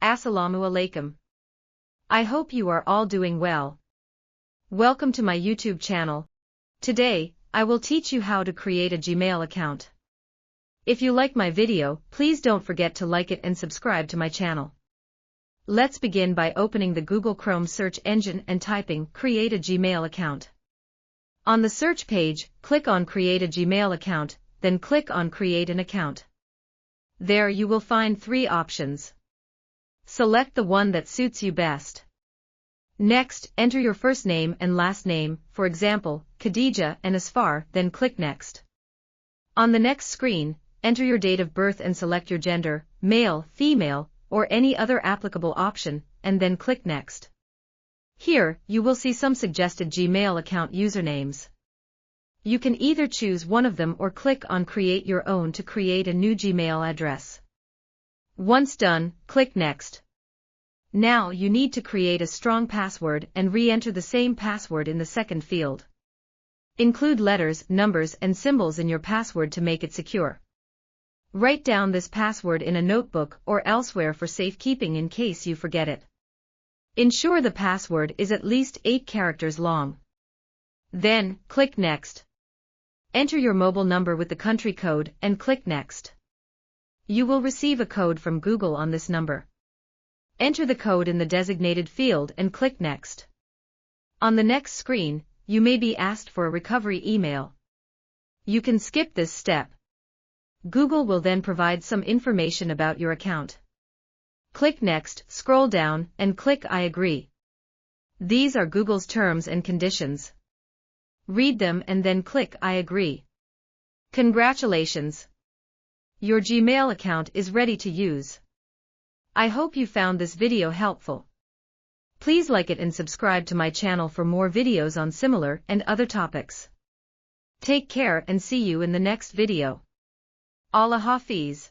Assalamu alaikum. I hope you are all doing well. Welcome to my YouTube channel. Today, I will teach you how to create a Gmail account. If you like my video, please don't forget to like it and subscribe to my channel. Let's begin by opening the Google Chrome search engine and typing "Create a Gmail account." On the search page, click on Create a Gmail account, then click on Create an account. There you will find three options. Select the one that suits you best. Next, enter your first name and last name, for example, Khadija and Asfar, then click Next. On the next screen, enter your date of birth and select your gender, male, female, or any other applicable option, and then click Next. Here, you will see some suggested Gmail account usernames. You can either choose one of them or click on Create Your Own to create a new Gmail address. Once done, click Next. Now you need to create a strong password and re-enter the same password in the second field. Include letters, numbers, and symbols in your password to make it secure. Write down this password in a notebook or elsewhere for safekeeping in case you forget it. Ensure the password is at least 8 characters long. Then, click Next. Enter your mobile number with the country code and click Next. You will receive a code from Google on this number. Enter the code in the designated field and click Next. On the next screen, you may be asked for a recovery email. You can skip this step. Google will then provide some information about your account. Click Next, scroll down, and click I agree. These are Google's terms and conditions. Read them and then click I agree. Congratulations! Your Gmail account is ready to use. I hope you found this video helpful. Please like it and subscribe to my channel for more videos on similar and other topics. Take care and see you in the next video. Allah Hafiz.